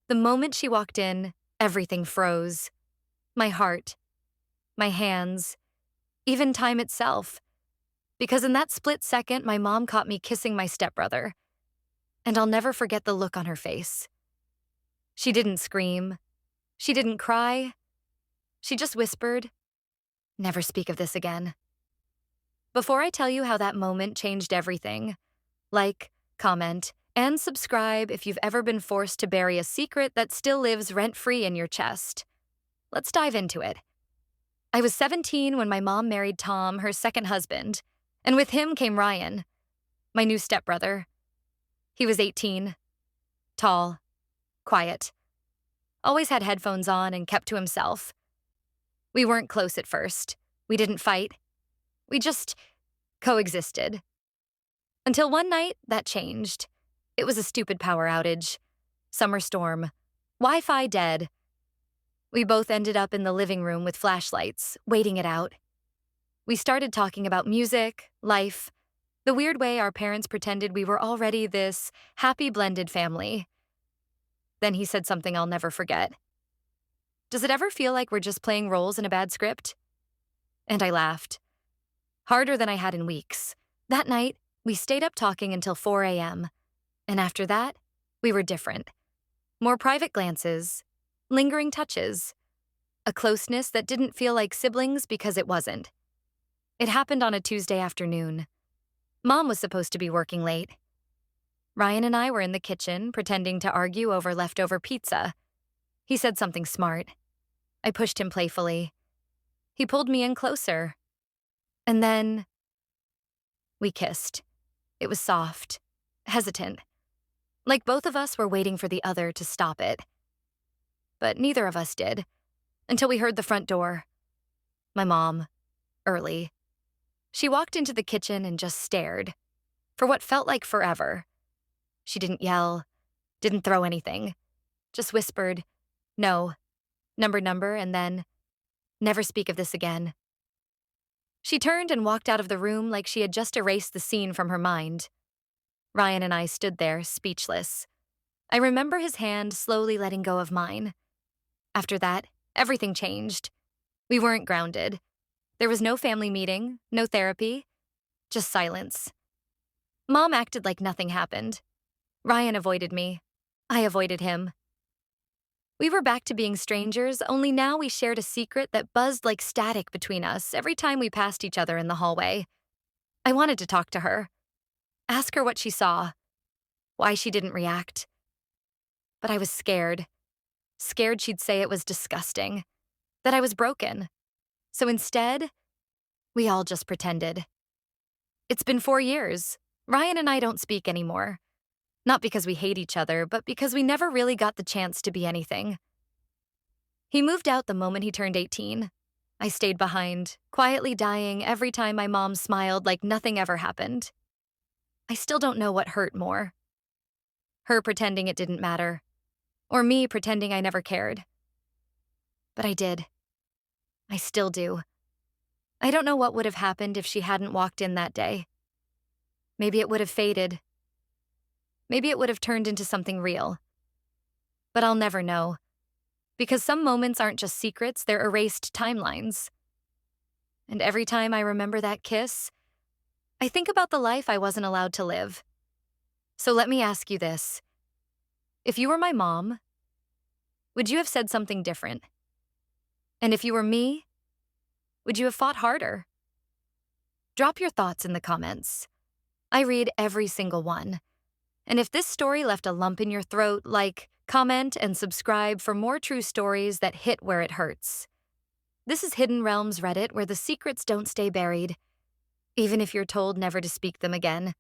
The moment she walked in, everything froze. My heart, my hands, even time itself. Because in that split second, my mom caught me kissing my stepbrother. And I'll never forget the look on her face. She didn't scream. She didn't cry. She just whispered, "Never speak of this again." Before I tell you how that moment changed everything, like, comment, and subscribe if you've ever been forced to bury a secret that still lives rent-free in your chest. Let's dive into it. I was 17 when my mom married Tom, her second husband, and with him came Ryan, my new stepbrother. He was 18, tall, quiet, always had headphones on and kept to himself. We weren't close at first. We didn't fight. We just coexisted. Until one night, that changed. It was a stupid power outage. Summer storm. Wi-Fi dead. We both ended up in the living room with flashlights, waiting it out. We started talking about music, life, the weird way our parents pretended we were already this happy blended family. Then he said something I'll never forget. "Does it ever feel like we're just playing roles in a bad script?" And I laughed. Harder than I had in weeks. That night, we stayed up talking until 4 a.m. And after that, we were different. More private glances, lingering touches, a closeness that didn't feel like siblings because it wasn't. It happened on a Tuesday afternoon. Mom was supposed to be working late. Ryan and I were in the kitchen, pretending to argue over leftover pizza. He said something smart. I pushed him playfully. He pulled me in closer. And then we kissed. It was soft, hesitant, like both of us were waiting for the other to stop it. But neither of us did, until we heard the front door. My mom, early. She walked into the kitchen and just stared, for what felt like forever. She didn't yell, didn't throw anything, just whispered, "No, number, and then, 'Never speak of this again.'" She turned and walked out of the room like she had just erased the scene from her mind. Ryan and I stood there, speechless. I remember his hand slowly letting go of mine. After that, everything changed. We weren't grounded. There was no family meeting, no therapy, just silence. Mom acted like nothing happened. Ryan avoided me. I avoided him. We were back to being strangers, only now we shared a secret that buzzed like static between us every time we passed each other in the hallway. I wanted to talk to her, ask her what she saw, why she didn't react. But I was scared. Scared she'd say it was disgusting, that I was broken. So instead, we all just pretended. It's been 4 years. Ryan and I don't speak anymore. Not because we hate each other, but because we never really got the chance to be anything. He moved out the moment he turned 18. I stayed behind, quietly dying every time my mom smiled like nothing ever happened. I still don't know what hurt more. Her pretending it didn't matter, or me pretending I never cared. But I did. I still do. I don't know what would have happened if she hadn't walked in that day. Maybe it would have faded. Maybe it would have turned into something real. But I'll never know. Because some moments aren't just secrets, they're erased timelines. And every time I remember that kiss, I think about the life I wasn't allowed to live. So let me ask you this. If you were my mom, would you have said something different? And if you were me, would you have fought harder? Drop your thoughts in the comments. I read every single one. And if this story left a lump in your throat, like, comment, and subscribe for more true stories that hit where it hurts. This is Hidden Realms Reddit, where the secrets don't stay buried, even if you're told never to speak them again.